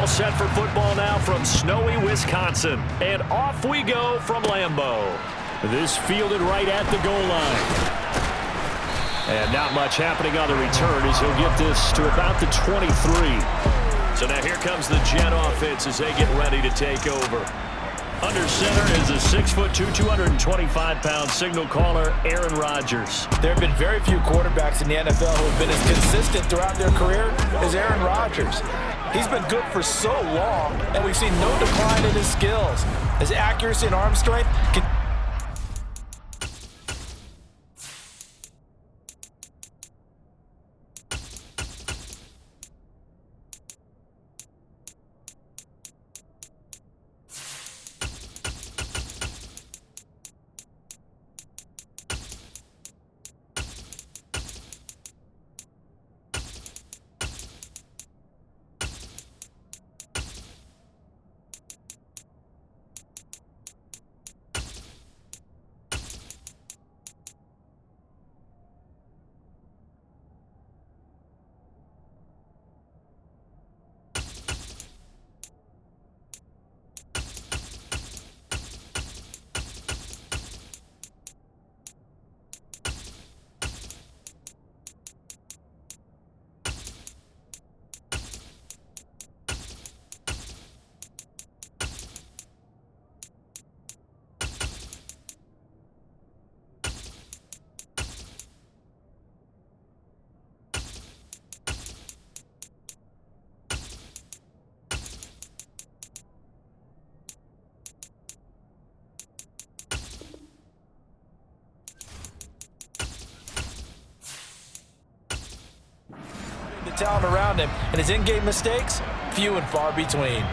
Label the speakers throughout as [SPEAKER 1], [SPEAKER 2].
[SPEAKER 1] set for football now from snowy Wisconsin. And off we go from Lambeau. This fielded right at the goal line. And not much happening on the return as he'll get this to about the 23. So now here comes the Jet offense as they get ready to take over. Under center is a 6'2", 225-pound signal caller, Aaron Rodgers.
[SPEAKER 2] There have been very few quarterbacks in the NFL who have been as consistent throughout their career as Aaron Rodgers. He's been good for so long, and we've seen no decline in his skills. His accuracy and arm strength can... The talent around him, and his in-game mistakes, few and far between.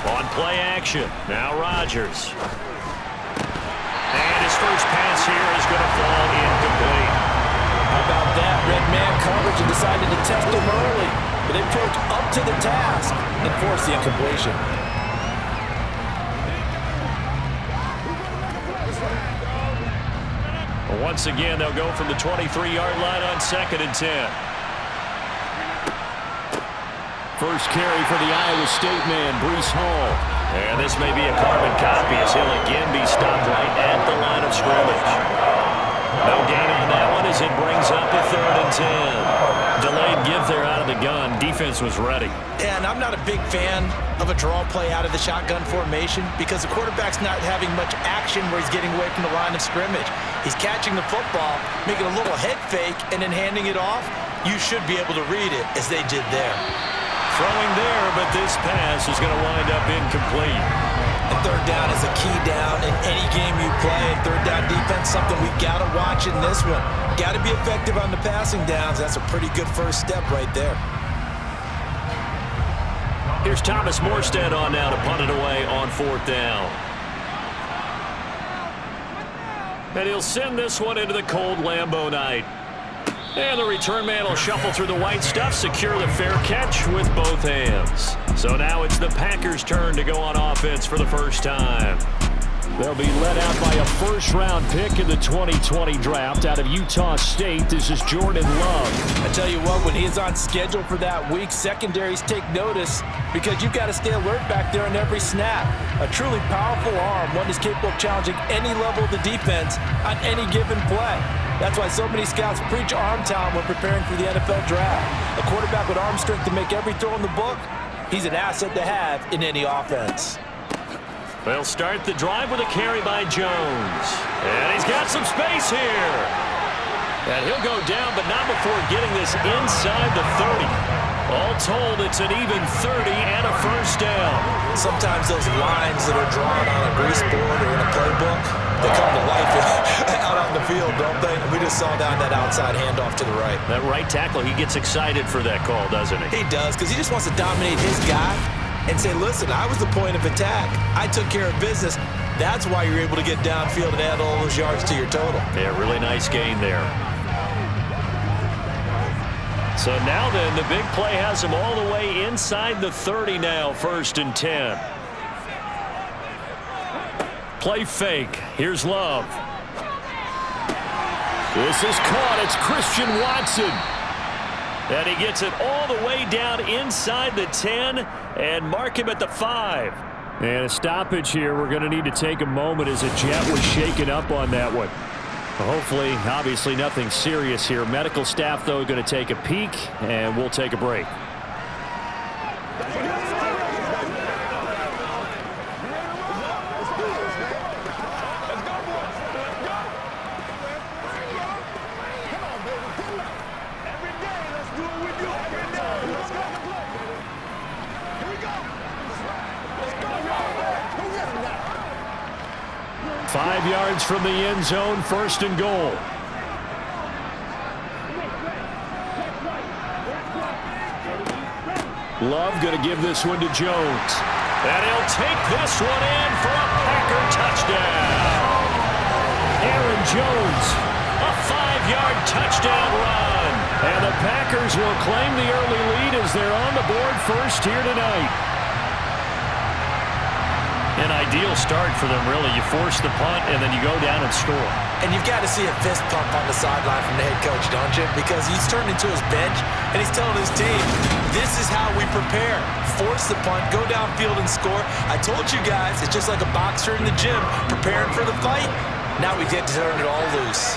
[SPEAKER 1] On play action, now Rodgers. And his first pass here is going to fall incomplete.
[SPEAKER 2] How about that? Red man coverage and decided to test him early. But they approach up to the task and force the incompletion.
[SPEAKER 1] Well, once again, they'll go from the 23-yard line on 2nd and 10. First carry for the Iowa State man, Breece Hall. And this may be a carbon copy as he'll again be stopped right at the line of scrimmage. No gain on that one as it brings up a 3rd and 10. Delayed give there out of the gun. Defense was ready.
[SPEAKER 2] Yeah, and I'm not a big fan of a draw play out of the shotgun formation because the quarterback's not having much action where he's getting away from the line of scrimmage. He's catching the football, making a little head fake, and then handing it off. You should be able to read it as they did there.
[SPEAKER 1] Throwing there, but this pass is going to wind up incomplete.
[SPEAKER 2] And 3rd down is a key down in any game you play. And 3rd down defense, something we've got to watch in this one. Got to be effective on the passing downs. That's a pretty good first step right there.
[SPEAKER 1] Here's Thomas Morstead on now to punt it away on 4th down. And he'll send this one into the cold Lambeau night. And the return man will shuffle through the white stuff, secure the fair catch with both hands. So now it's the Packers' turn to go on offense for the first time. They'll be led out by a first-round pick in the 2020 draft out of Utah State. This is Jordan Love.
[SPEAKER 2] I tell you what, when he is on schedule for that week, secondaries take notice because you've got to stay alert back there on every snap. A truly powerful arm, one that's capable of challenging any level of the defense on any given play. That's why so many scouts preach arm talent when preparing for the NFL draft. A quarterback with arm strength to make every throw in the book, he's an asset to have in any offense.
[SPEAKER 1] They'll start the drive with a carry by Jones. And he's got some space here. And he'll go down, but not before getting this inside the 30. All told, it's an even 30 and a first down.
[SPEAKER 2] Sometimes those lines that are drawn on a grease board or in a playbook, they come to life out on the field, don't they? We just saw down that outside handoff to the right.
[SPEAKER 1] That right tackle, he gets excited for that call, doesn't he?
[SPEAKER 2] He does, because he just wants to dominate his guy and say, listen, I was the point of attack. I took care of business. That's why you're able to get downfield and add all those yards to your total.
[SPEAKER 1] Yeah, really nice gain there. So now then, the big play has him all the way inside the 30 now, 1st and 10. Play fake. Here's Love. This is caught. It's Christian Watson. And he gets it all the way down inside the 10 and mark him at the 5. And a stoppage here. We're going to need to take a moment as a jet was shaken up on that one. Hopefully, obviously nothing serious here. Medical staff, though, going to take a peek, and we'll take a break. From the end zone, 1st and goal. Love going to give this one to Jones. And he'll take this one in for a Packer touchdown. Aaron Jones, a 5-yard touchdown run. And the Packers will claim the early lead as they're on the board first here tonight. An ideal start for them, really. You force the punt, and then you go down and score.
[SPEAKER 2] And you've got to see a fist pump on the sideline from the head coach, don't you? Because he's turned into his bench, and he's telling his team, this is how we prepare. Force the punt, go downfield and score. I told you guys, it's just like a boxer in the gym preparing for the fight. Now we get to turn it all loose.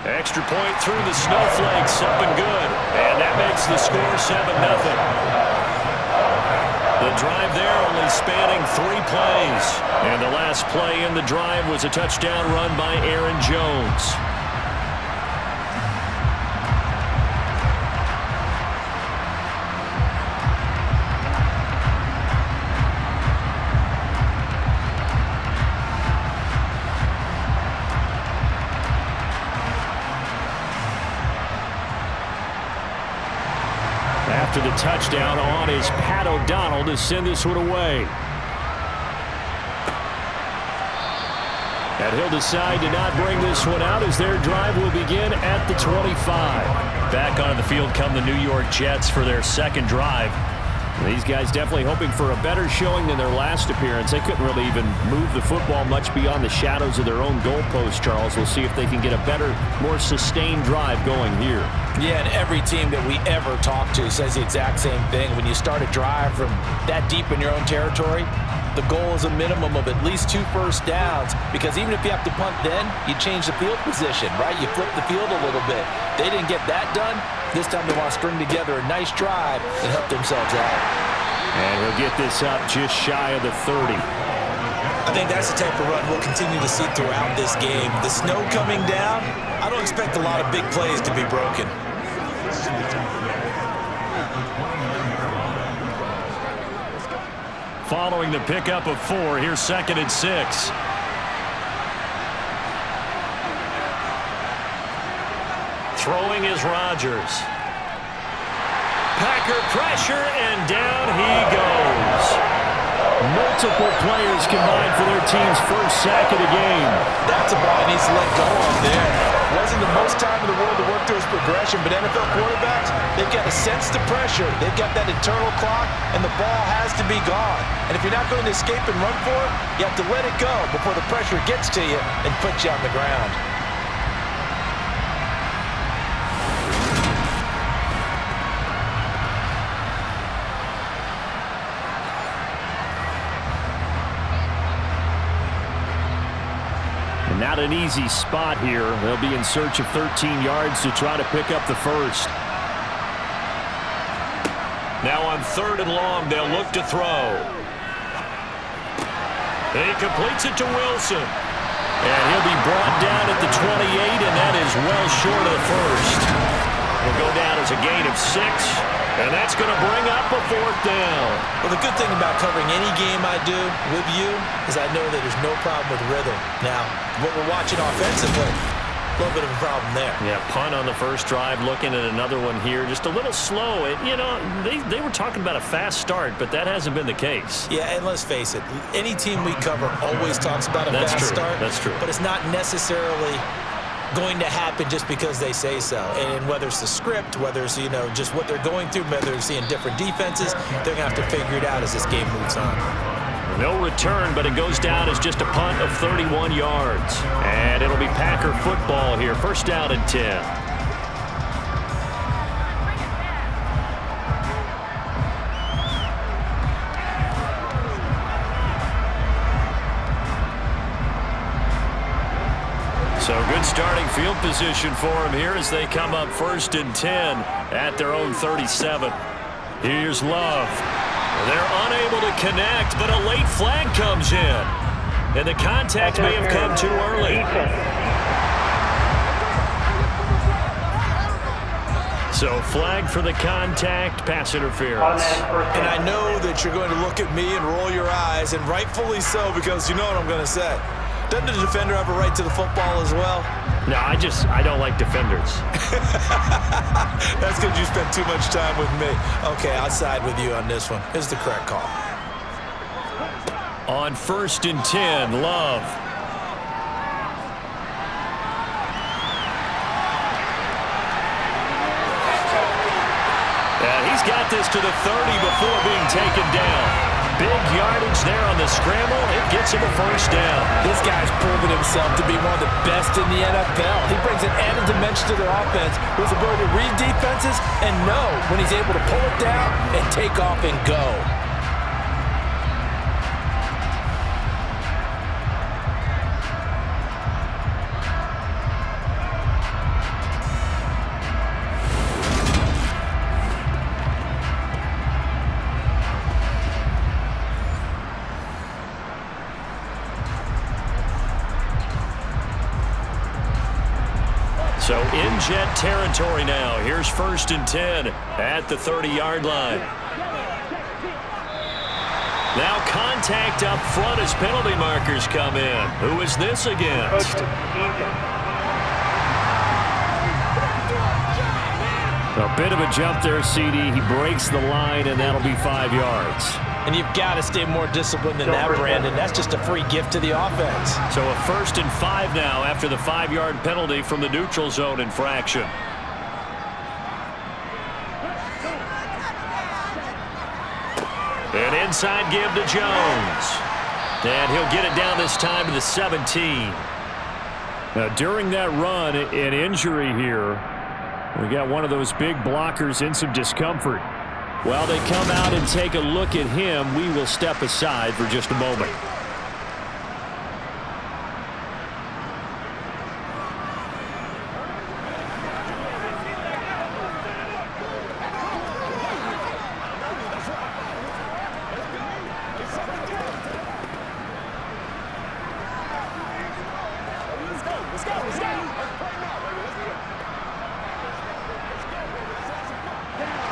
[SPEAKER 1] Extra point through the snowflakes, up and good. And that makes the score 7-0. The drive there only spanning 3 plays. And the last play in the drive was a touchdown run by Aaron Jones. After the touchdown on is Pat O'Donnell to send this one away. And he'll decide to not bring this one out as their drive will begin at the 25. Back onto the field come the New York Jets for their second drive. These guys definitely hoping for a better showing than their last appearance. They couldn't really even move the football much beyond the shadows of their own goalpost, Charles. We'll see if they can get a better, more sustained drive going here.
[SPEAKER 2] Yeah, and every team that we ever talk to says the exact same thing. When you start a drive from that deep in your own territory, the goal is a minimum of at least 2 first downs, because even if you have to punt then, you change the field position, right? You flip the field a little bit. They didn't get that done. This time they want to string together a nice drive and help themselves out.
[SPEAKER 1] And he'll get this up just shy of the 30.
[SPEAKER 2] I think that's the type of run we'll continue to see throughout this game. The snow coming down, I don't expect a lot of big plays to be broken.
[SPEAKER 1] Following the pickup of 4, here's 2nd and 6. Throwing is Rodgers. Packer pressure, and down he goes. Multiple players combined for their team's first sack of the game.
[SPEAKER 2] That's a ball he needs to let go of there. Wasn't the most time in the world to work through his progression, but NFL quarterbacks, they've got to sense the pressure. They've got that internal clock, and the ball has to be gone. And if you're not going to escape and run for it, you have to let it go before the pressure gets to you and puts you on the ground.
[SPEAKER 1] Not an easy spot here. They'll be in search of 13 yards to try to pick up the first. Now on 3rd and long, they'll look to throw. He completes it to Wilson. And he'll be brought down at the 28, and that is well short of the first. Will go down as a gain of 6. And that's going to bring up a 4th down.
[SPEAKER 2] Well, the good thing about covering any game I do with you is I know that there's no problem with rhythm. Now, what we're watching offensively, a little bit of a problem there.
[SPEAKER 1] Yeah, punt on the first drive, looking at another one here. Just a little slow. You know, they were talking about a fast start, but that hasn't been the case.
[SPEAKER 2] Yeah, and let's face it, any team we cover always talks about a fast start.
[SPEAKER 1] That's true.
[SPEAKER 2] But it's not necessarily going to happen just because they say so. And whether it's the script, whether it's, just what they're going through, whether they're seeing different defenses, they're going to have to figure it out as this game moves on.
[SPEAKER 1] No return, but it goes down as just a punt of 31 yards. And it'll be Packer football here. First down and 10. So good starting field position for him here as they come up first and 10 at their own 37. Here's Love. They're unable to connect, but a late flag comes in. And the contact may have come too early. So flag for the contact, pass interference.
[SPEAKER 2] And I know that you're going to look at me and roll your eyes, and rightfully so, because you know what I'm going to say. Doesn't the defender have a right to the football as well?
[SPEAKER 1] No, I don't like defenders.
[SPEAKER 2] That's because you spent too much time with me. Okay, I'll side with you on this one. It's the correct call.
[SPEAKER 1] On first and 10, Love. And he's got this to the 30 before being taken down. Big yardage there on the scramble. It gets him a first down.
[SPEAKER 2] This guy's proven himself to be one of the best in the NFL. He brings an added dimension to their offense with his ability to read defenses and know when he's able to pull it down and take off and go.
[SPEAKER 1] So in jet territory now. Here's first and 10 at the 30-yard line. Now contact up front as penalty markers come in. Who is this against? A bit of a jump there, CD. He breaks the line, and that'll be 5 yards.
[SPEAKER 2] And you've got to stay more disciplined than that, Brandon. That's just a free gift to the offense.
[SPEAKER 1] So a first and 5 now after the 5-yard penalty from the neutral zone infraction. An inside give to Jones. And he'll get it down this time to the 17. Now, during that run, an injury here. We got one of those big blockers in some discomfort. While they come out and take a look at him, we will step aside for just a moment.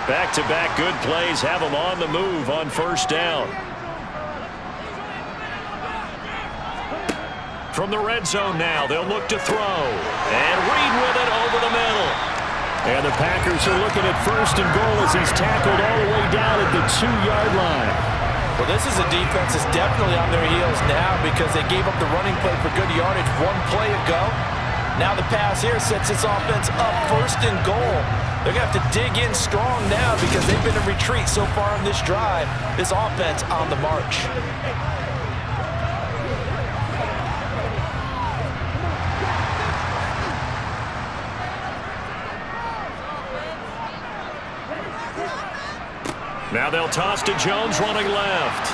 [SPEAKER 1] Back-to-back good plays have them on the move on first down. From the red zone now, they'll look to throw. And Reed with it over the middle. And the Packers are looking at first and goal as he's tackled all the way down at the 2-yard line.
[SPEAKER 2] Well, this is a defense that's definitely on their heels now because they gave up the running play for good yardage one play ago. Now the pass here sets this offense up first and goal. They're going to have to dig in strong now because they've been in retreat so far in this drive. This offense on the march.
[SPEAKER 1] Now they'll toss to Jones running left.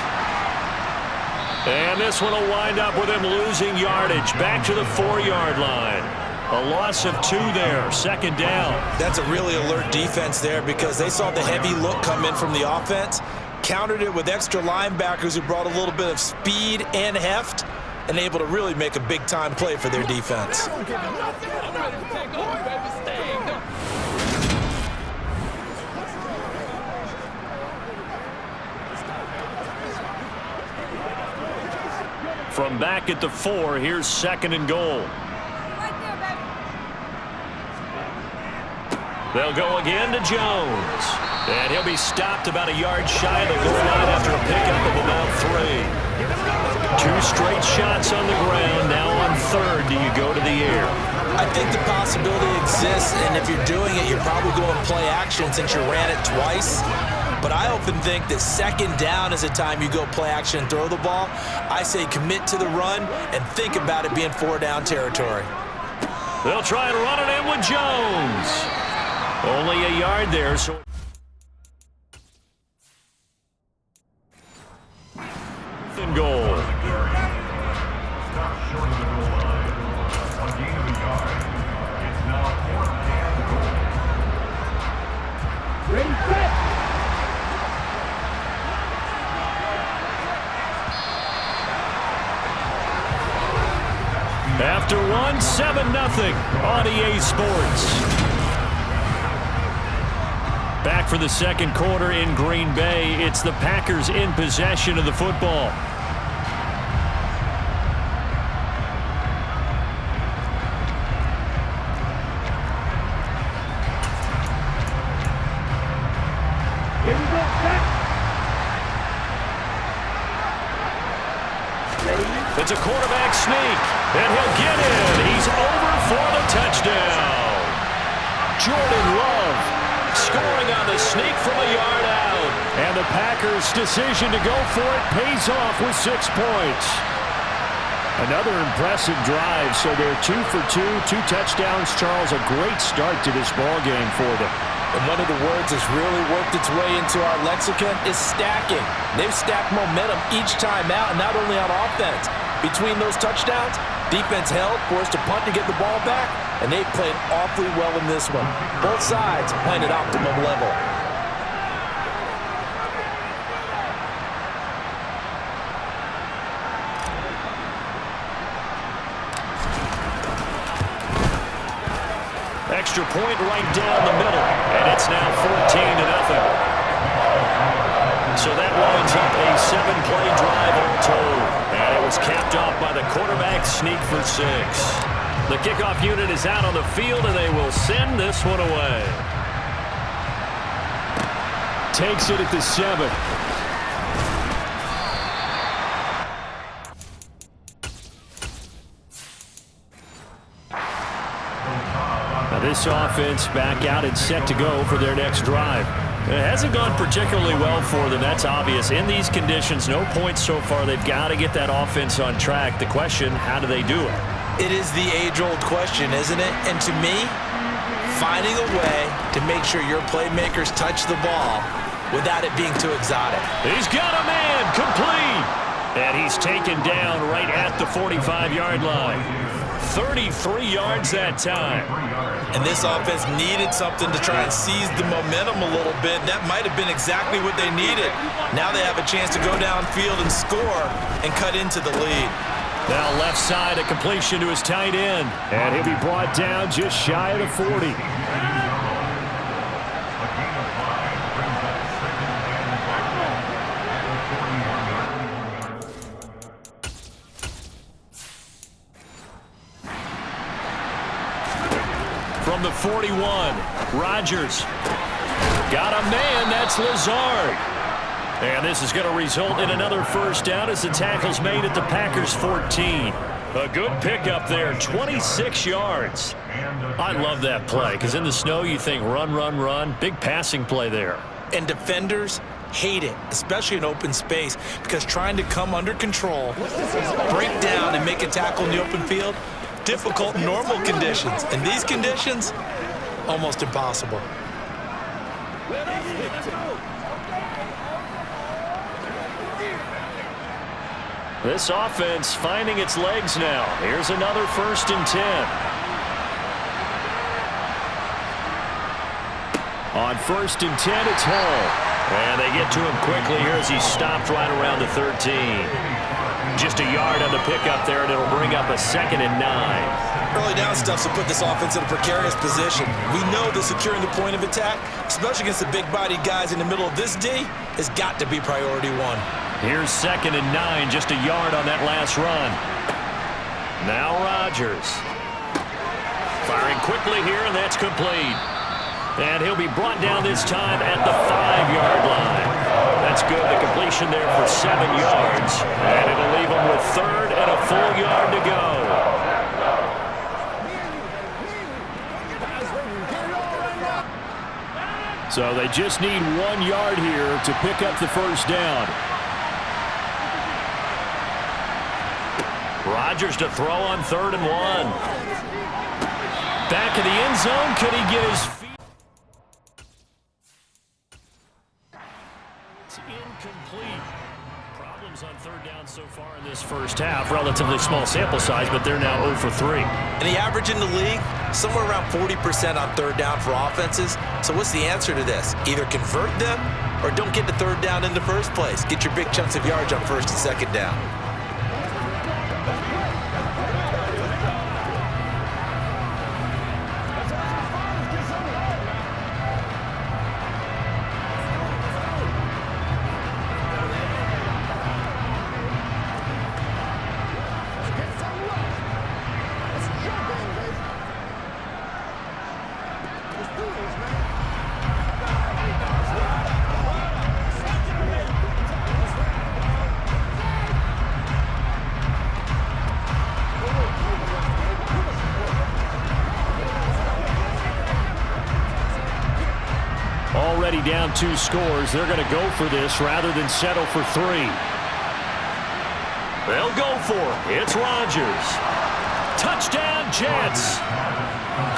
[SPEAKER 1] And this one will wind up with him losing yardage back to the 4-yard line. A loss of 2 there, second down.
[SPEAKER 2] That's a really alert defense there because they saw the heavy look come in from the offense, countered it with extra linebackers who brought a little bit of speed and heft, and able to really make a big-time play for their defense.
[SPEAKER 1] From back at the 4, here's second and goal. They'll go again to Jones. And he'll be stopped about a yard shy of the goal line after a pickup of about 3. 2 straight shots on the ground. Now on third, do you go to the air?
[SPEAKER 2] I think the possibility exists, and if you're doing it, you're probably going play action since you ran it twice. But I often think that second down is a time you go play action and throw the ball. I say commit to the run and think about it being 4-down territory.
[SPEAKER 1] They'll try and run it in with Jones. Only a yard there, so in goal. After one, 7-0 on EA Sports. Back for the second quarter in Green Bay. It's the Packers in possession of the football. It's a quarterback sneak, and he'll get in. He's over for the touchdown. Jordan Love scoring on the sneak from a yard out. And the Packers' decision to go for it pays off with 6 points. Another impressive drive, so they're 2 for 2, 2 touchdowns. Charles, a great start to this ball game for them.
[SPEAKER 2] And one of the words that's really worked its way into our lexicon is stacking. They've stacked momentum each time out, and not only on offense. Between those touchdowns, defense held, forced a punt to get the ball back, and they played awfully well in this one. Both sides playing at optimum level.
[SPEAKER 1] Extra point right down the middle, and it's now 14-0. So that winds up a 7-play drive all told. And it was capped off by the quarterback sneak for 6. The kickoff unit is out on the field, and they will send this one away. Takes it at the 7. Now this offense back out and set to go for their next drive. It hasn't gone particularly well for them. That's obvious. In these conditions, no points so far. They've got to get that offense on track. The question, how do they do it?
[SPEAKER 2] It is the age-old question, isn't it? And to me, finding a way to make sure your playmakers touch the ball without it being too exotic.
[SPEAKER 1] He's got a man complete. And he's taken down right at the 45-yard line. 33 yards that time.
[SPEAKER 2] And this offense needed something to try and seize the momentum a little bit. That might have been exactly what they needed. Now they have a chance to go downfield and score and cut into the lead.
[SPEAKER 1] Now left side, a completion to his tight end. And he'll be brought down just shy of the 40. From the 41, Rodgers. Got a man, that's Lazard. And this is going to result in another first down as the tackle's made at the Packers' 14. A good pickup there, 26 yards. I love that play because in the snow you think run, run, run. Big passing play there.
[SPEAKER 2] And defenders hate it, especially in open space, because trying to come under control, break down and make a tackle in the open field, difficult in normal conditions. In these conditions, almost impossible.
[SPEAKER 1] This offense finding its legs now. Here's another 1st and 10. On 1st and 10, it's Hall. And they get to him quickly here as he's stopped right around the 13. Just a yard on the pickup there, and it'll bring up a 2nd and 9.
[SPEAKER 2] Early down stuff to put this offense in a precarious position. We know that securing the point of attack, especially against the big-bodied guys in the middle of this D, has got to be priority 1.
[SPEAKER 1] Here's 2nd and 9, just a yard on that last run. Now Rodgers. Firing quickly here, and that's complete. And he'll be brought down this time at the 5-yard line. That's good. The completion there for 7 yards. And it'll leave him with 3rd and a full yard to go. So they just need 1 yard here to pick up the first down. Rodgers to throw on 3rd and 1. Back in the end zone. Could he get his feet? It's incomplete. Problems on 3rd down so far in this first half. Relatively small sample size, but they're now 0 for 3.
[SPEAKER 2] And the average in the league, somewhere around 40% on 3rd down for offenses. So what's the answer to this? Either convert them or don't get to 3rd down in the first place. Get your big chunks of yards on 1st and 2nd down.
[SPEAKER 1] Already down 2 scores. They're going to go for this rather than settle for 3. They'll go for it. It's Rodgers. Touchdown, Jets.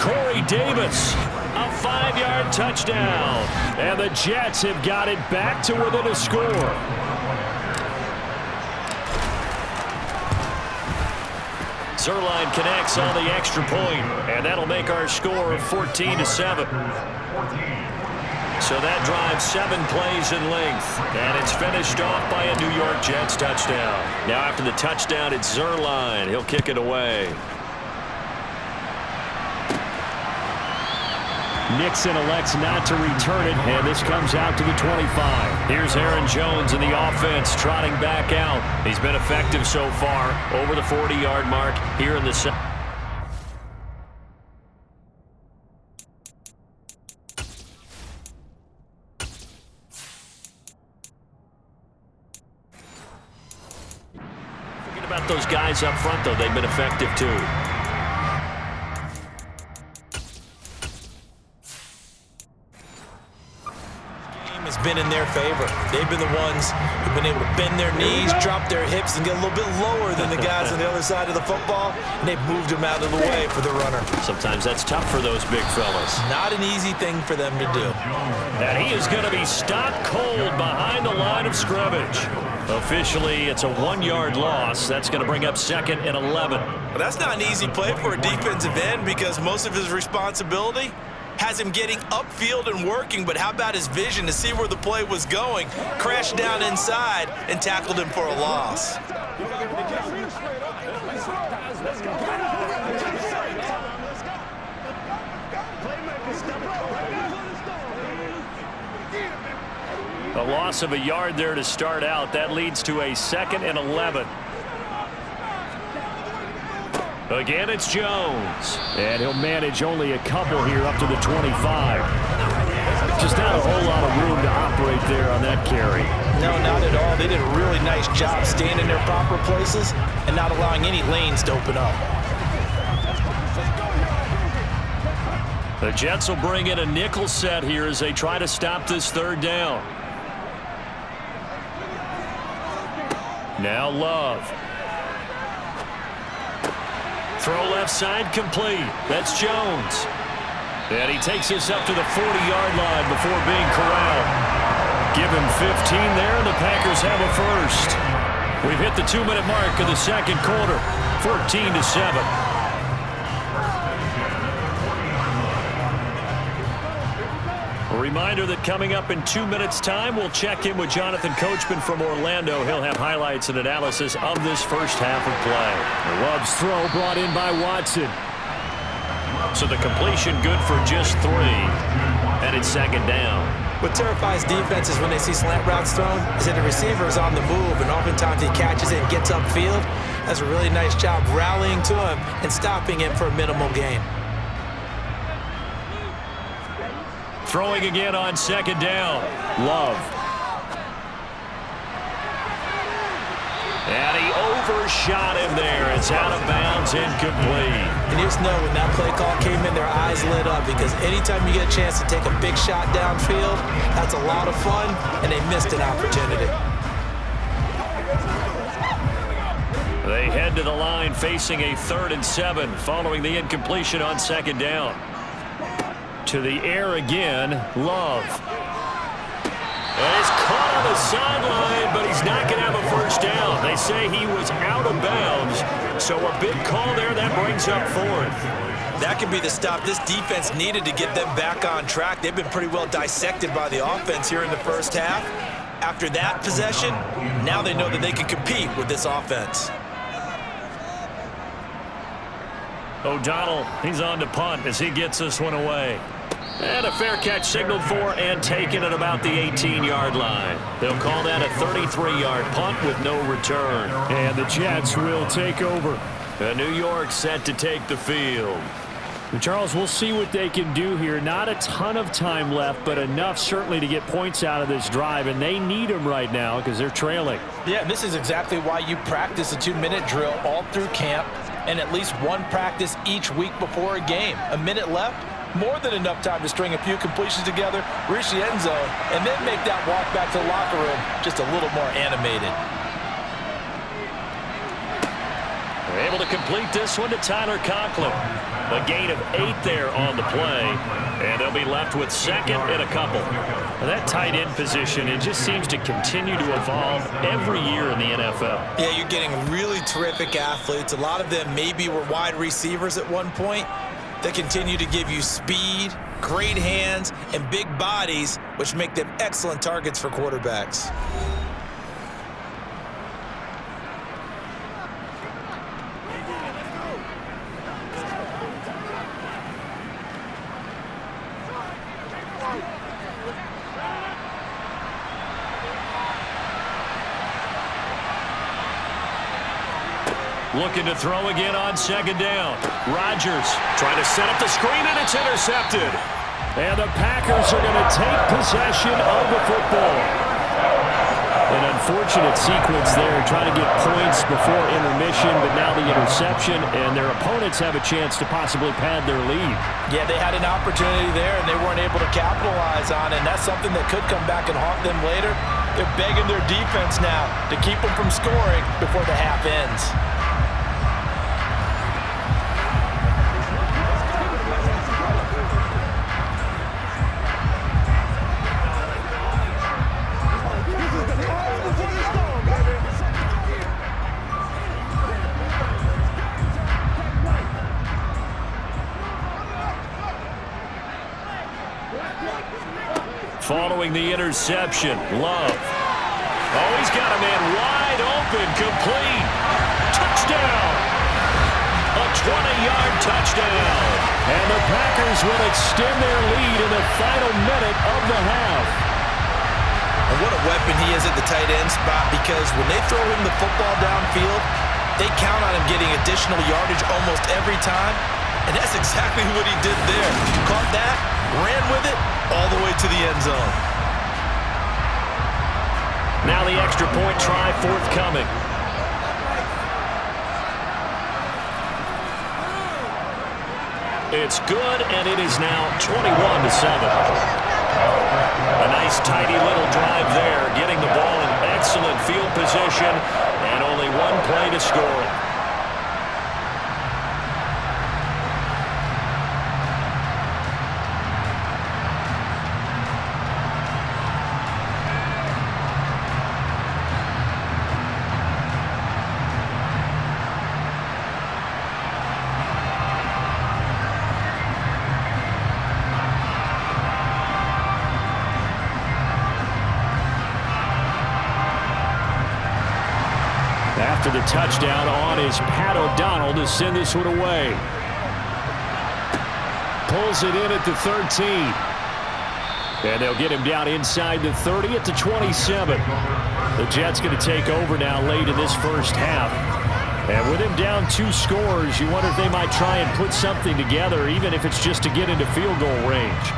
[SPEAKER 1] Corey Davis, a 5-yard touchdown. And the Jets have got it back to within a score. Zerline connects on the extra point, and that'll make our score 14-7. So that drives 7 plays in length, and it's finished off by a New York Jets touchdown. Now after the touchdown, it's Zerline. He'll kick it away. Nixon elects not to return it, and this comes out to the 25. Here's Aaron Jones in the offense trotting back out. He's been effective so far, over the 40-yard mark here in the second. About those guys up front, though, they've been effective too.
[SPEAKER 2] Game has been in their favor. They've been the ones who've been able to bend their knees, drop their hips, and get a little bit lower than the guys on the other side of the football, and they've moved them out of the way for the runner.
[SPEAKER 1] Sometimes that's tough for those big fellas.
[SPEAKER 2] Not an easy thing for them to do.
[SPEAKER 1] And he is going to be stopped cold behind the line of scrimmage. Officially, it's a 1-yard loss. That's going to bring up 2nd and 11.
[SPEAKER 2] But that's not an easy play for a defensive end because most of his responsibility has him getting upfield and working, but how about his vision to see where the play was going, crashed down inside, and tackled him for a loss.
[SPEAKER 1] A loss of a yard there to start out. That leads to a 2nd and 11. Again, it's Jones. And he'll manage only a couple here up to the 25. Just not a whole lot of room to operate there on that carry.
[SPEAKER 2] No, not at all. They did a really nice job staying in their proper places and not allowing any lanes to open up.
[SPEAKER 1] The Jets will bring in a nickel set here as they try to stop this 3rd down. Now Love. Throw left side complete. That's Jones. And he takes this up to the 40-yard line before being corralled. Give him 15 there, and the Packers have a first. We've hit the 2-minute mark of the second quarter, 14-7. A reminder that coming up in 2 minutes' time, we'll check in with Jonathan Coachman from Orlando. He'll have highlights and analysis of this first half of play. Love's throw brought in by Watson. So the completion good for just 3. And it's 2nd down.
[SPEAKER 2] What terrifies defenses when they see slant routes thrown is that the receiver is on the move, and oftentimes he catches it and gets upfield. Does a really nice job rallying to him and stopping him for a minimal gain.
[SPEAKER 1] Throwing again on 2nd down. Love. And he overshot him there. It's out of bounds, incomplete.
[SPEAKER 2] And you just know when that play call came in, their eyes is lit up because anytime you get a chance to take a big shot downfield, that's a lot of fun, and they missed an opportunity.
[SPEAKER 1] They head to the line facing a 3rd and 7 following the incompletion on 2nd down. To the air again, Love. And he's caught on the sideline, but he's not going to have a 1st down. They say he was out of bounds, so a big call there that brings up 4th.
[SPEAKER 2] That could be the stop this defense needed to get them back on track. They've been pretty well dissected by the offense here in the first half. After that possession, now they know that they can compete with this offense.
[SPEAKER 1] O'Donnell, he's on to punt as he gets this one away. And a fair catch signaled for and taken at about the 18-yard line. They'll call that a 33-yard punt with no return. And the Jets will take over. New York set to take the field.
[SPEAKER 3] And Charles, we'll see what they can do here. Not a ton of time left, but enough certainly to get points out of this drive, and they need them right now because they're trailing.
[SPEAKER 2] Yeah, and this is exactly why you practice a 2-minute drill all through camp and at least one practice each week before a game. A minute left, more than enough time to string a few completions together, reach the end zone, and then make that walk back to the locker room just a little more animated.
[SPEAKER 1] They're able to complete this one to Tyler Conklin. A gain of 8 there on the play, and they'll be left with 2nd and a couple.
[SPEAKER 3] That tight end position, it just seems to continue to evolve every year in the NFL.
[SPEAKER 2] Yeah, you're getting really terrific athletes. A lot of them maybe were wide receivers at one point. They continue to give you speed, great hands, and big bodies, which make them excellent targets for quarterbacks.
[SPEAKER 1] Looking to throw again on 2nd down. Rodgers trying to set up the screen, and it's intercepted.
[SPEAKER 3] And the Packers are going to take possession of the football. An unfortunate sequence there, trying to get points before intermission, but now the interception, and their opponents have a chance to possibly pad their lead.
[SPEAKER 2] Yeah, they had an opportunity there, and they weren't able to capitalize on it, and that's something that could come back and haunt them later. They're begging their defense now to keep them from scoring before the half ends.
[SPEAKER 1] Following the interception, Love. Oh, he's got a man wide open, complete. Touchdown! A 20-yard touchdown.
[SPEAKER 3] And the Packers will extend their lead in the final minute of the half.
[SPEAKER 2] And what a weapon he is at the tight end spot, because when they throw him the football downfield, they count on him getting additional yardage almost every time. And that's exactly what he did there. Caught that, ran with it, all the way to the end zone.
[SPEAKER 1] Now the extra point try forthcoming. It's good, and it is now 21-7. A nice, tidy little drive there, getting the ball in excellent field position, and only one play to score it.
[SPEAKER 3] After the touchdown on is Pat O'Donnell to send this one away. Pulls it in at the 13. And they'll get him down inside the 30 at the 27. The Jets going to take over now late in this first half. And with him down 2 scores, you wonder if they might try and put something together, even if it's just to get into field goal range.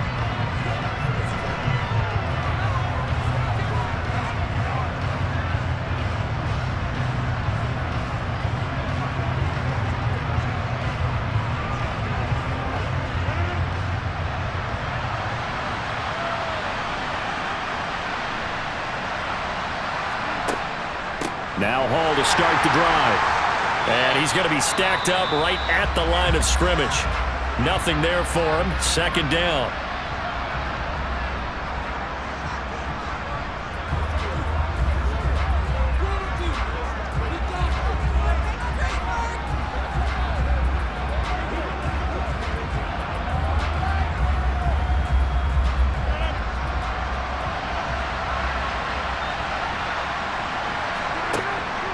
[SPEAKER 1] Now Hall to start the drive. And he's going to be stacked up right at the line of scrimmage. Nothing there for him. Second down.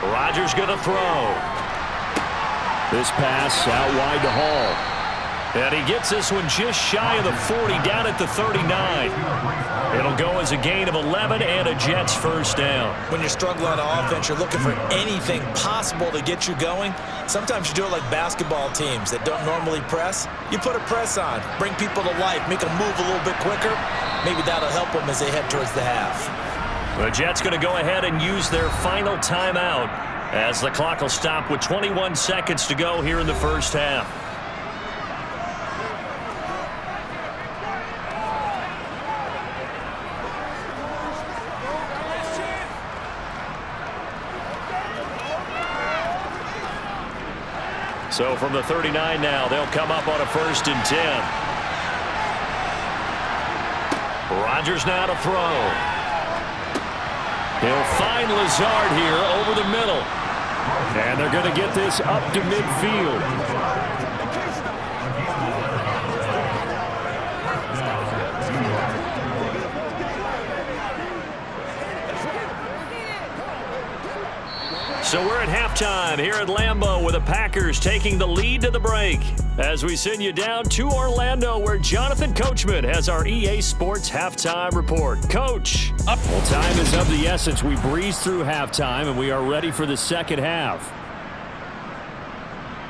[SPEAKER 1] Rodgers going to throw. This pass out wide to Hall. And he gets this one just shy of the 40, down at the 39. It'll go as a gain of 11 and a Jets first down.
[SPEAKER 2] When you're struggling on offense, you're looking for anything possible to get you going. Sometimes you do it like basketball teams that don't normally press. You put a press on, bring people to life, make them move a little bit quicker. Maybe that'll help them as they head towards the half.
[SPEAKER 1] The Jets going to go ahead and use their final timeout as the clock will stop with 21 seconds to go here in the first half. So from the 39 now, they'll come up on a 1st and 10. Rodgers now to throw. He'll find Lazard here over the middle. And they're going to get this up to midfield. So we're at halftime here at Lambeau with the Packers taking the lead to the break as we send you down to Orlando where Jonathan Coachman has our EA Sports halftime report. Coach. Well, time is of the essence. We breezed through halftime and we are ready for the second half.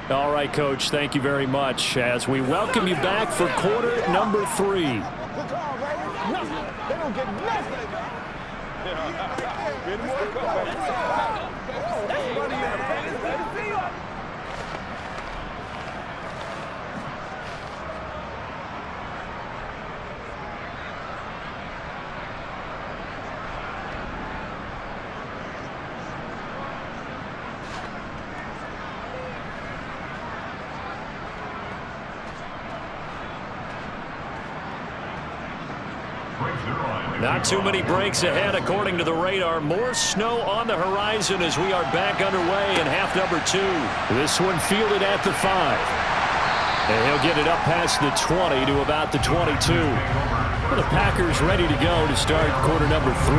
[SPEAKER 1] All right, Coach, thank you very much as we welcome you back for quarter number 3.
[SPEAKER 4] They don't get nothing.
[SPEAKER 1] Not too many breaks ahead according to the radar. More snow on the horizon as we are back underway in half number 2. This one fielded at the 5. And he'll get it up past the 20 to about the 22. The Packers ready to go to start quarter number 3.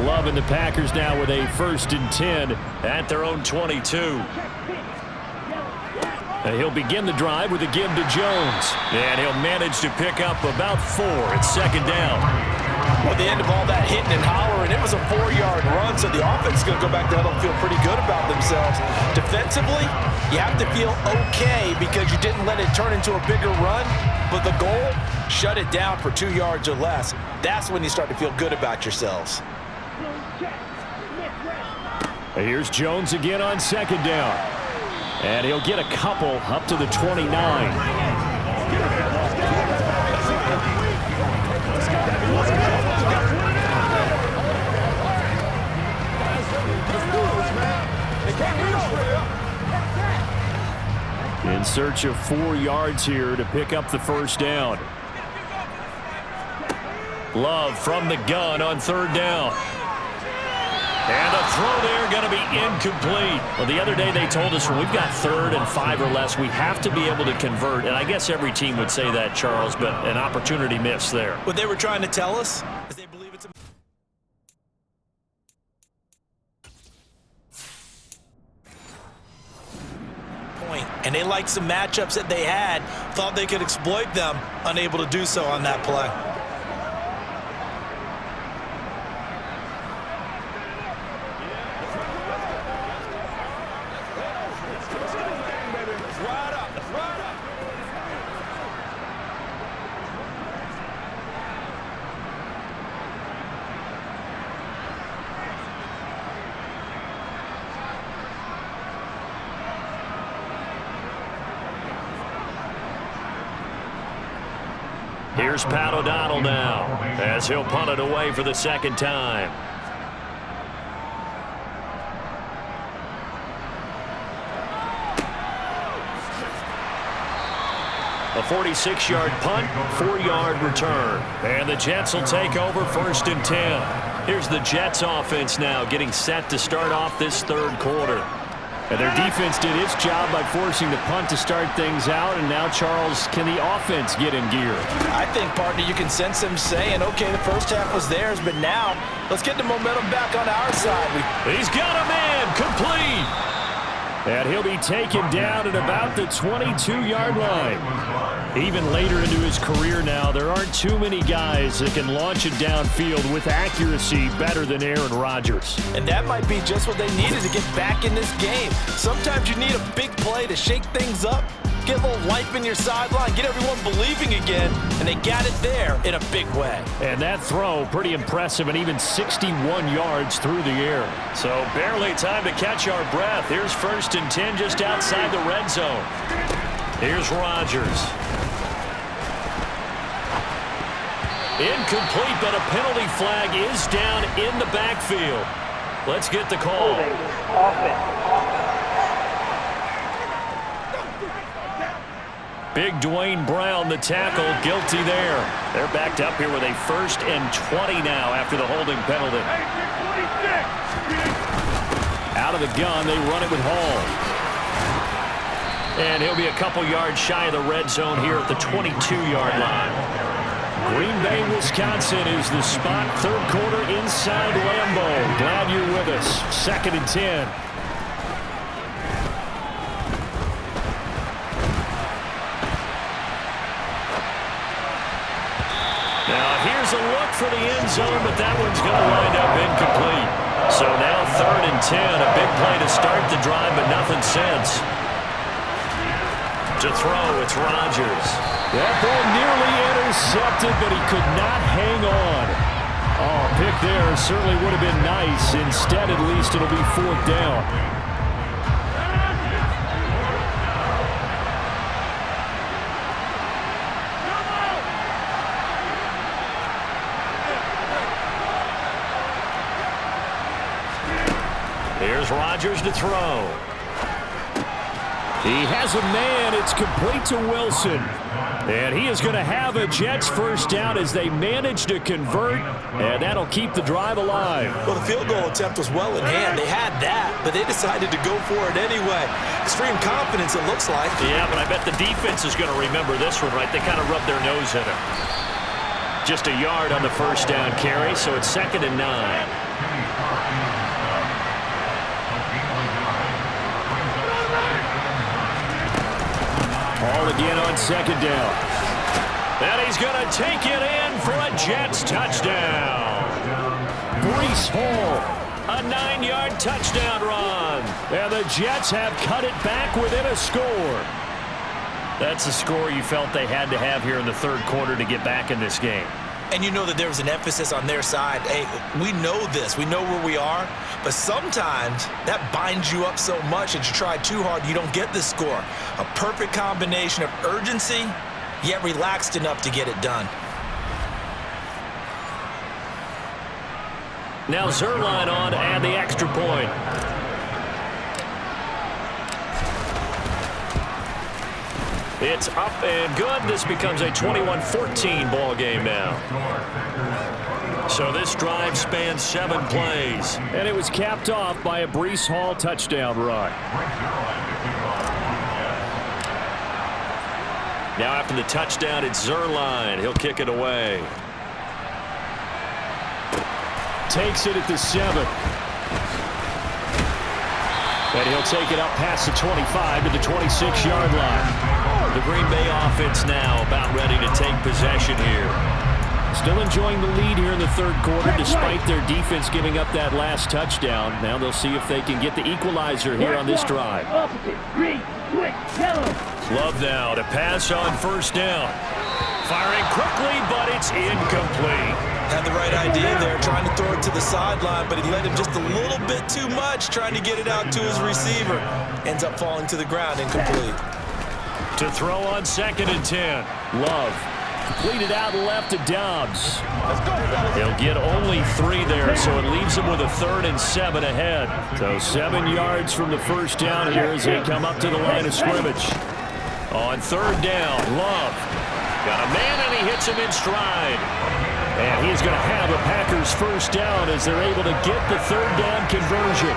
[SPEAKER 1] Love and the Packers now with a 1st and 10 at their own 22. And he'll begin the drive with a give to Jones. And he'll manage to pick up about 4 at second down.
[SPEAKER 2] Well, the end of all that hitting and hollering, it was a 4-yard run, so the offense is going to go back to huddle and feel pretty good about themselves. Defensively, you have to feel okay because you didn't let it turn into a bigger run, but the goal, shut it down for 2 yards or less. That's when you start to feel good about yourselves.
[SPEAKER 1] Here's Jones again on second down. And he'll get a couple up to the 29. In search of 4 yards here to pick up the first down. Love from the gun on third down. And the throw there going to be incomplete. Well, the other day they told us when we've got 3rd and 5 or less, we have to be able to convert. And I guess every team would say that, Charles, but an opportunity missed there.
[SPEAKER 2] What they were trying to tell us is they believe it's a point. And they liked some matchups that they had, thought they could exploit them, unable to do so on that play.
[SPEAKER 1] Here's Pat O'Donnell now as he'll punt it away for the second time. A 46-yard punt, 4-yard return. And the Jets will take over 1st and 10. Here's the Jets offense now getting set to start off this third quarter. And their defense did its job by forcing the punt to start things out. And now, Charles, can the offense get in gear?
[SPEAKER 2] I think, partner, you can sense them saying, okay, the first half was theirs, but now let's get the momentum back on our side.
[SPEAKER 1] He's got a man complete. And he'll be taken down at about the 22-yard line. Even later into his career now, there aren't too many guys that can launch it downfield with accuracy better than Aaron Rodgers.
[SPEAKER 2] And that might be just what they needed to get back in this game. Sometimes you need a big play to shake things up, get a little life in your sideline, get everyone believing again, and they got it there in a big way.
[SPEAKER 1] And that throw, pretty impressive, and even 61 yards through the air. So barely time to catch our breath. Here's 1st and 10 just outside the red zone. Here's Rodgers. Incomplete, but a penalty flag is down in the backfield. Let's get the call. Big Dwayne Brown, the tackle, guilty there. They're backed up here with a 1st and 20 now after the holding penalty. Out of the gun, they run it with Hall. And he'll be a couple yards shy of the red zone here at the 22-yard line. Green Bay, Wisconsin is the spot. Third quarter inside Lambeau. Glad you're with us. 2nd and 10. Now here's a look for the end zone, but that one's going to wind up incomplete. So now 3rd and 10. A big play to start the drive, but nothing since. To throw, it's Rodgers.
[SPEAKER 3] That ball nearly intercepted, but he could not hang on. Oh, pick there certainly would have been nice. Instead, at least, it'll be 4th down.
[SPEAKER 1] Here's Rodgers to throw.
[SPEAKER 3] He has a man. It's complete to Wilson. And he is going to have a Jets first down as they manage to convert, and that'll keep the drive alive.
[SPEAKER 2] Well, the field goal attempt was well in hand. They had that, but they decided to go for it anyway. Extreme confidence, it looks like.
[SPEAKER 1] Yeah, but I bet the defense is going to remember this one, right? They kind of rubbed their nose in it. Just a yard on the first down carry, so it's 2nd and 9.
[SPEAKER 3] Ball again on 2nd down.
[SPEAKER 1] And he's going to take it in for a Jets touchdown.
[SPEAKER 3] Breece Hall.
[SPEAKER 1] A 9-yard touchdown run.
[SPEAKER 3] And the Jets have cut it back within a score.
[SPEAKER 1] That's the score you felt they had to have here in the third quarter to get back in this game.
[SPEAKER 2] And you know that there was an emphasis on their side. Hey, we know this. We know where we are. But sometimes that binds you up so much that you try too hard, you don't get the score. A perfect combination of urgency, yet relaxed enough to get it done.
[SPEAKER 1] Now Zerline on and the extra point. It's up and good. This becomes a 21-14 ball game now. So this drive spans 7 plays.
[SPEAKER 3] And it was capped off by a Breece Hall touchdown run.
[SPEAKER 1] Now after the touchdown, it's Zerline. He'll kick it away.
[SPEAKER 3] Takes it at the 7. And he'll take it up past the 25 to the 26-yard line.
[SPEAKER 1] The Green Bay offense now about ready to take possession here.
[SPEAKER 3] Still enjoying the lead here in the third quarter despite their defense giving up that last touchdown. Now they'll see if they can get the equalizer here on this drive.
[SPEAKER 1] Love now to pass on first down. Firing quickly, but it's incomplete.
[SPEAKER 2] Had the right idea there, trying to throw it to the sideline, but he led him just a little bit too much, trying to get it out to his receiver. Ends up falling to the ground, incomplete.
[SPEAKER 1] To throw on 2nd and 10.
[SPEAKER 3] Love
[SPEAKER 1] Completed out left to Dobbs. He'll get only 3 there, so it leaves him with a 3rd and 7 ahead. So 7 yards from the first down here as they come up to the line of scrimmage. On 3rd down, Love. Got a man, and he hits him in stride. And he's going to have a Packers first down as they're able to get the 3rd down conversion.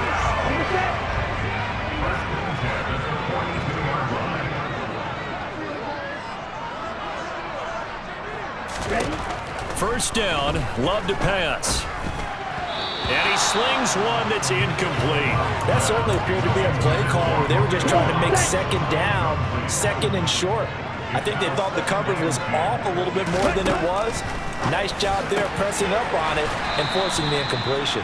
[SPEAKER 1] First down, Love to pass. And he slings one that's incomplete.
[SPEAKER 2] That certainly appeared to be a play call where they were just trying to make 2nd down, 2nd and short. I think they thought the coverage was off a little bit more than it was. Nice job there pressing up on it and forcing the incompletion.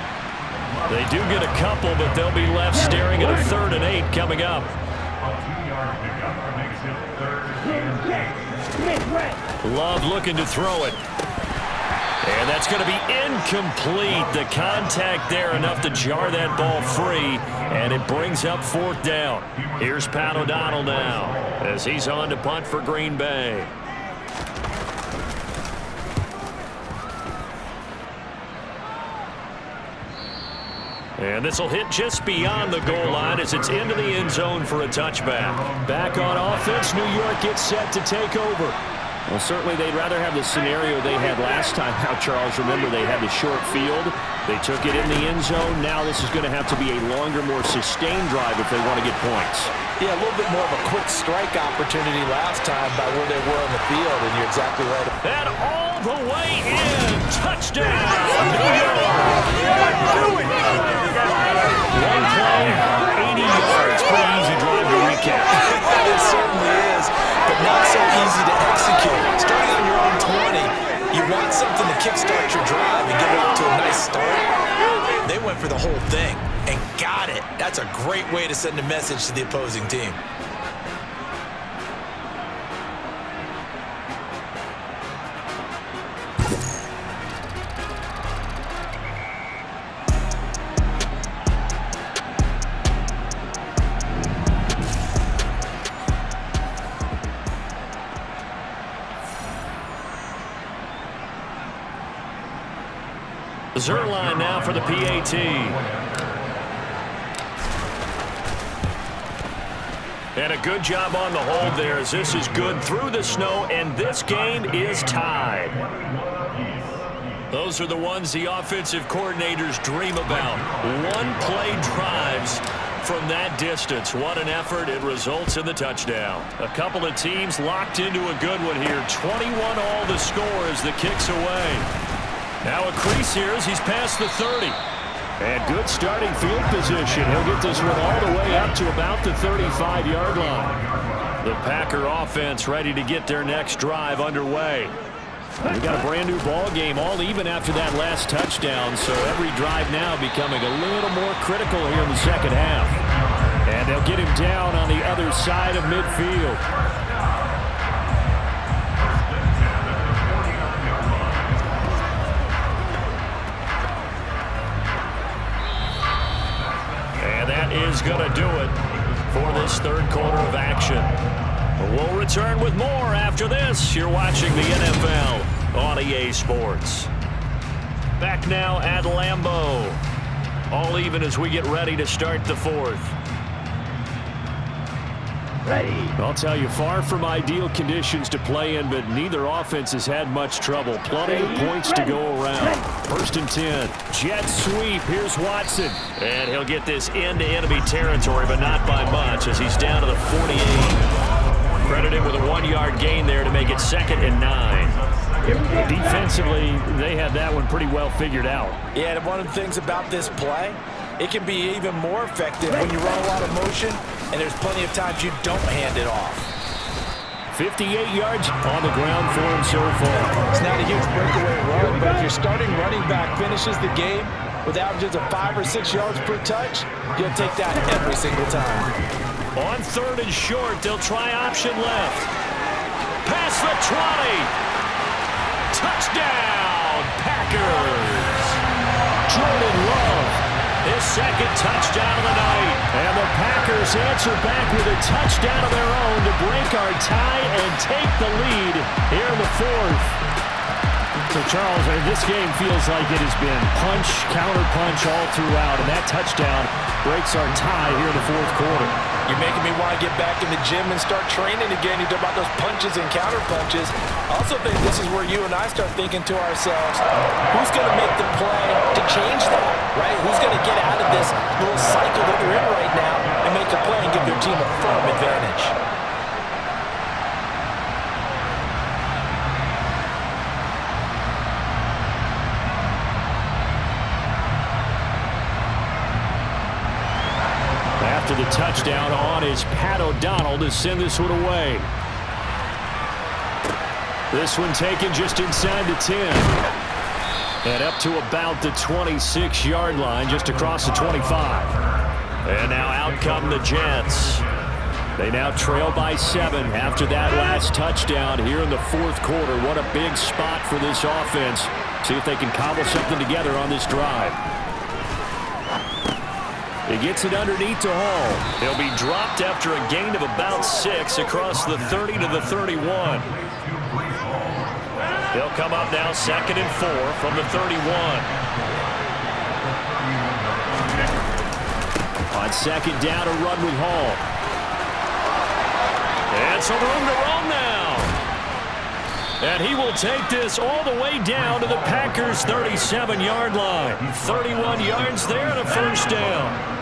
[SPEAKER 1] They do get a couple, but they'll be left staring at a 3rd and 8 coming up. Love looking to throw it. And that's going to be incomplete. The contact there enough to jar that ball free, and it brings up 4th down. Here's Pat O'Donnell now as he's on to punt for Green Bay. And this will hit just beyond the goal line as it's into the end zone for a touchback. Back on offense, New York gets set to take over. Well, certainly they'd rather have the scenario they had last time out, Charles. Remember, they had the short field. They took it in the end zone. Now this is going to have to be a longer, more sustained drive if they want to get points.
[SPEAKER 2] Yeah, a little bit more of a quick strike opportunity last time by where they were on the field, and you're exactly right.
[SPEAKER 1] And all the way in. Touchdown, New York. One play, 80 yards. Pretty easy drive to recap.
[SPEAKER 2] It certainly is, but not so easy to execute. Starting on your own 20, you want something to kickstart your drive and get it off to a nice start. They went for the whole thing and got it. That's a great way to send a message to the opposing team.
[SPEAKER 1] Zerline now for the PAT. And a good job on the hold there as this is good through the snow, and this game is tied. Those are the ones the offensive coordinators dream about. One-play drives from that distance. What an effort. It results in the touchdown. A couple of teams locked into a good one here. 21 all the score as the kick's away. Now a crease here as he's past the 30. And good starting field position. He'll get this one all the way up to about the 35-yard line. The Packer offense ready to get their next drive underway. We got a brand new ball game, all even after that last touchdown, so every drive now becoming a little more critical here in the second half. And they'll get him down on the other side of midfield. And that is going to do it for this third quarter of action. We'll return with more after this. You're watching the NFL on EA Sports. Back now at Lambeau. All even as we get ready to start the fourth.
[SPEAKER 3] Ready.
[SPEAKER 1] I'll tell you, far from ideal conditions to play in, but neither offense has had much trouble. Plenty of points to go around. First and 10. Jet sweep. Here's Watson. And he'll get this into enemy territory, but not by much as he's down to the 48. Credit him with a 1-yard gain there to make it 2nd and 9. Defensively, they had that one pretty well figured out.
[SPEAKER 2] Yeah, and one of the things about this play, it can be even more effective when you run a lot of motion, and there's plenty of times you don't hand it off.
[SPEAKER 1] 58 yards on the ground for him so far.
[SPEAKER 2] It's not a huge breakaway run, but if your starting running back finishes the game with averages of 5 or 6 yards per touch, you'll take that every single time.
[SPEAKER 1] On 3rd and short, they'll try option left. Past the 20. Touchdown, Packers. Jordan Love his second touchdown of the night. And the Packers answer back with a touchdown of their own to break our tie and take the lead here in the fourth. So, Charles, this game feels like it has been punch, counter-punch all throughout, and that touchdown breaks our tie here in the fourth quarter.
[SPEAKER 2] You're making me want to get back in the gym and start training again. You talk about those punches and counter-punches. I also think this is where you and I start thinking to ourselves, who's going to make the play to change that, right? Who's going to get out of this little cycle that they're in right now and make a play and give their team a firm advantage?
[SPEAKER 1] After the touchdown on is Pat O'Donnell to send this one away. This one taken just inside the 10. And up to about the 26-yard line, just across the 25. And now out come the Jets. They now trail by 7 after that last touchdown here in the fourth quarter. What a big spot for this offense. See if they can cobble something together on this drive. He gets it underneath to Hall. He'll be dropped after a gain of about 6 across the 30 to the 31. He'll come up now 2nd and 4 from the 31. On 2nd down, a run with Hall. And some room to run now. And he will take this all the way down to the Packers' 37-yard line. 31 yards there and a first down.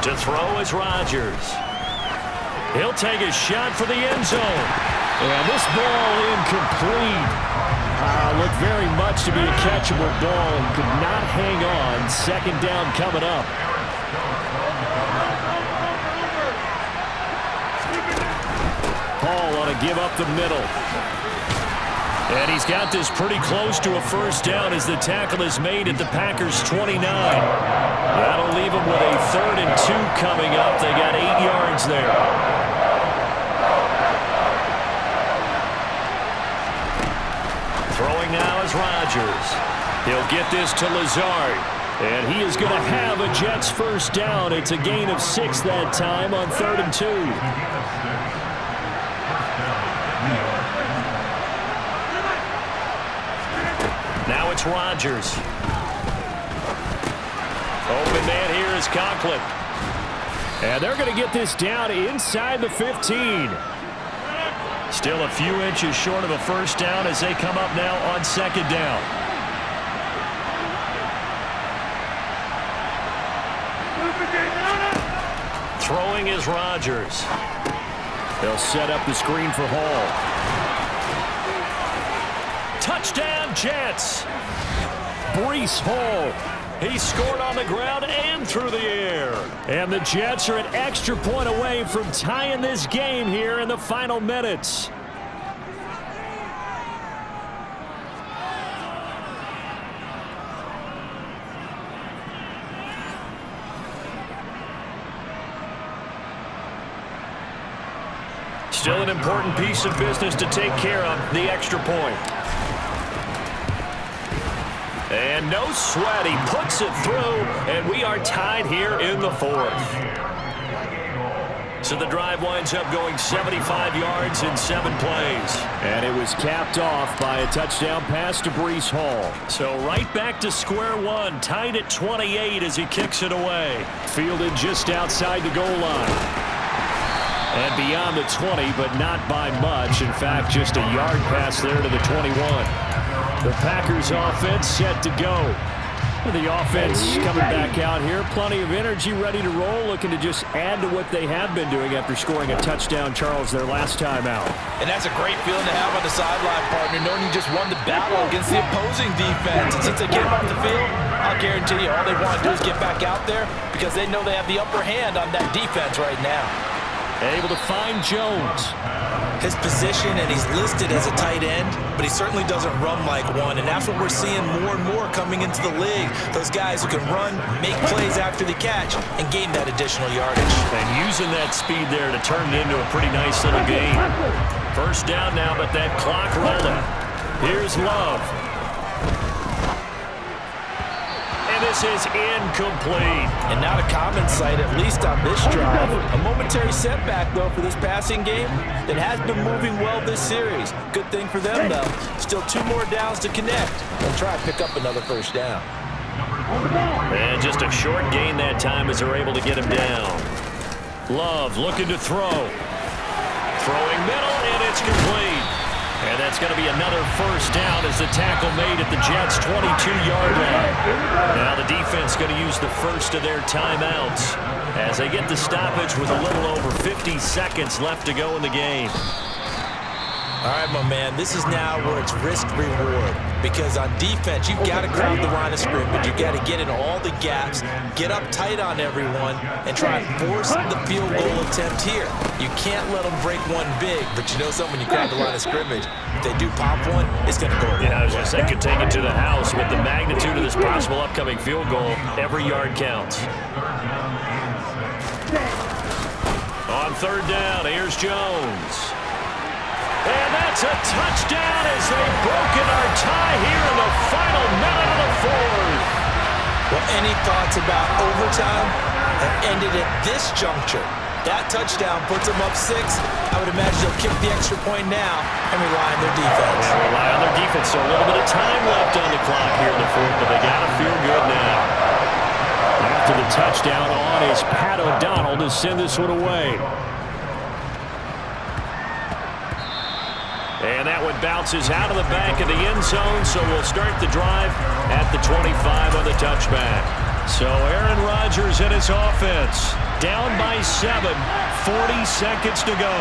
[SPEAKER 1] To throw is Rodgers. He'll take a shot for the end zone. And this ball incomplete. Looked very much to be a catchable ball and could not hang on. 2nd down coming up. Paul on a give up the middle. And he's got this pretty close to a first down as the tackle is made at the Packers' 29. That'll leave them with a 3rd and 2 coming up. They got 8 yards there. Throwing now is Rodgers. He'll get this to Lazard. And he is going to have a Jets first down. It's a gain of 6 that time on 3rd and 2. Now it's Rodgers. Open man here is Conklin. And they're going to get this down inside the 15. Still a few inches short of a first down as they come up now on 2nd down. Throwing is Rodgers. They'll set up the screen for Hall. Touchdown, Jets. Breece Hall. He scored on the ground and through the air. And the Jets are an extra point away from tying this game here in the final minutes. Still an important piece of business to take care of, the extra point. And no sweat, he puts it through, and we are tied here in the fourth. So the drive winds up going 75 yards in 7 plays. And it was capped off by a touchdown pass to Breece Hall. So right back to square one, tied at 28 as he kicks it away. Fielded just outside the goal line. And beyond the 20, but not by much. In fact, just a yard pass there to the 21. The Packers offense set to go. The offense coming back out here. Plenty of energy, ready to roll, looking to just add to what they have been doing after scoring a touchdown, Charles, their last time out.
[SPEAKER 2] And that's a great feeling to have on the sideline, partner, knowing you just won the battle against the opposing defense. And since they came off the field, I'll guarantee you all they want to do is get back out there because they know they have the upper hand on that defense right now.
[SPEAKER 1] Able to find Jones.
[SPEAKER 2] His position, and he's listed as a tight end, but he certainly doesn't run like one, and that's what we're seeing more and more coming into the league. Those guys who can run, make plays after the catch, and gain that additional yardage.
[SPEAKER 1] And using that speed there to turn it into a pretty nice little game. First down now, but that clock rolling. Here's Love. this is incomplete.
[SPEAKER 2] And not a common sight, at least on this drive. A momentary setback, though, for this passing game that has been moving well this series. Good thing for them, though. Still 2 more downs to connect. They'll try to pick up another first down.
[SPEAKER 1] And just a short gain that time as they're able to get him down. Love looking to throw. Throwing middle, and it's complete. And that's going to be another first down as the tackle made at the Jets' 22-yard line. Now the defense going to use the first of their timeouts as they get the stoppage with a little over 50 seconds left to go in the game.
[SPEAKER 2] All right, my man, this is now where it's risk-reward. Because on defense, you've got to crowd the line of scrimmage. You've got to get in all the gaps, get up tight on everyone, and try and force the field goal attempt here. You can't let them break one big, but you know something, when you crowd the line of scrimmage, if they do pop one, it's going to go.
[SPEAKER 1] Yeah, I was going to say, could take it to the house with the magnitude of this possible upcoming field goal. Every yard counts. On third down, here's Jones. And that's a touchdown as they've broken our tie here in the final minute of the fourth.
[SPEAKER 2] Well, any thoughts about overtime have ended at this juncture. That touchdown puts them up 6. I would imagine they'll kick the extra point now and rely on their defense.
[SPEAKER 1] Yeah, rely on their defense. So a little bit of time left on the clock here in the fourth, but they got to feel good now. After the touchdown on is Pat O'Donnell to send this one away. And that one bounces out of the back of the end zone, so we'll start the drive at the 25 on the touchback. So Aaron Rodgers and his offense down by 7, 40 seconds to go.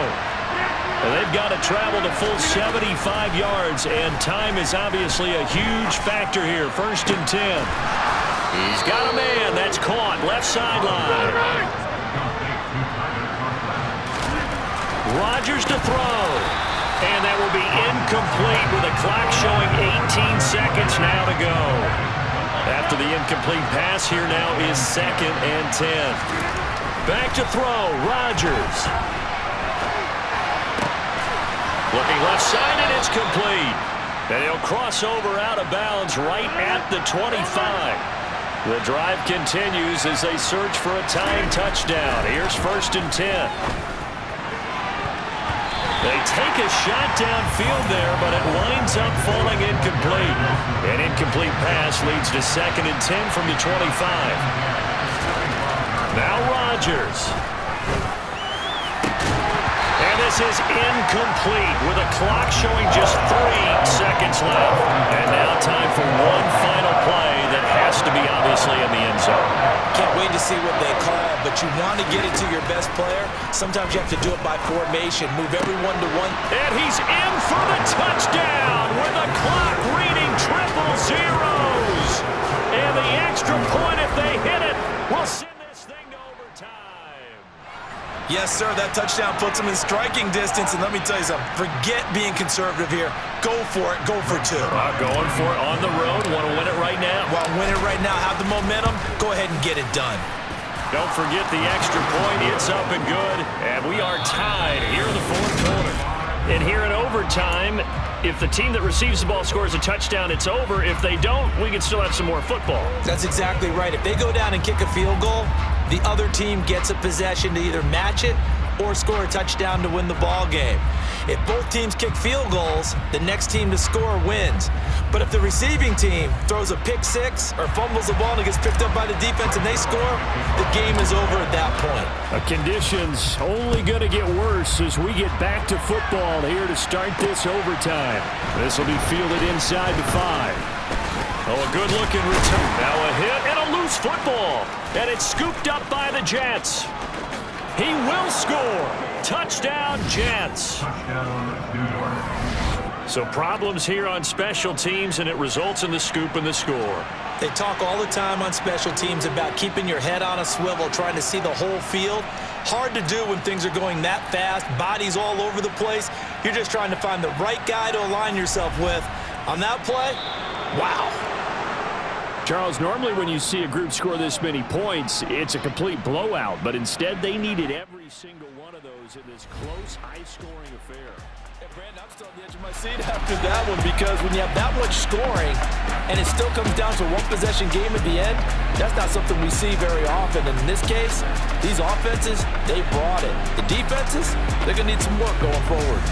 [SPEAKER 1] They've got to travel the full 75 yards, and time is obviously a huge factor here. 1st and 10. He's got a man. That's caught. Left sideline. Rodgers to throw. And that will be incomplete with a clock showing 18 seconds now to go. After the incomplete pass, here now is 2nd and 10. Back to throw, Rodgers. Looking left side, and it's complete. And he'll cross over out of bounds right at the 25. The drive continues as they search for a tying touchdown. Here's 1st and 10. They take a shot downfield there, but it winds up falling incomplete. An incomplete pass leads to 2nd and 10 from the 25. Now Rodgers. And this is incomplete with a clock showing just 3 seconds left. And now time for one final play that has to be obviously in the end zone.
[SPEAKER 2] Can't wait to see what they call, but you want to get it to your best player. Sometimes you have to do it by formation. Move everyone to one.
[SPEAKER 1] And he's in for the touchdown with the clock reading 000. And the extra point, if they hit it, will send this thing to overtime.
[SPEAKER 2] Yes, sir, that touchdown puts them in striking distance. And let me tell you something, forget being conservative here. Go for it. Go for 2.
[SPEAKER 1] Going for it on the road. Want to win it right now?
[SPEAKER 2] Well, win it right now. Have the momentum. Go ahead and get it done.
[SPEAKER 1] Don't forget the extra point. It's up and good. And we are tied here in the fourth quarter. And here in overtime, if the team that receives the ball scores a touchdown, it's over. If they don't, we can still have some more football.
[SPEAKER 2] That's exactly right. If they go down and kick a field goal, the other team gets a possession to either match it or score a touchdown to win the ball game. If both teams kick field goals, the next team to score wins. But if the receiving team throws a pick 6 or fumbles the ball and it gets picked up by the defense and they score, the game is over at that point.
[SPEAKER 3] The conditions only going to get worse as we get back to football here to start this overtime. This will be fielded inside the 5.
[SPEAKER 1] Oh, a good-looking return. Now a hit and a loose football. And it's scooped up by the Jets. He will score. Touchdown, Jets. So problems here on special teams, and it results in the scoop and the score.
[SPEAKER 2] They talk all the time on special teams about keeping your head on a swivel, trying to see the whole field. Hard to do when things are going that fast, bodies all over the place. You're just trying to find the right guy to align yourself with. On that play, wow.
[SPEAKER 1] Charles, normally when you see a group score this many points, it's a complete blowout, but instead they needed every single one of those in this close, high-scoring affair.
[SPEAKER 2] Yeah, Brandon, I'm still on the edge of my seat after that one because when you have that much scoring and it still comes down to a one-possession game at the end, that's not something we see very often. And in this case, these offenses, they brought it. The defenses, they're going to need some work going forward.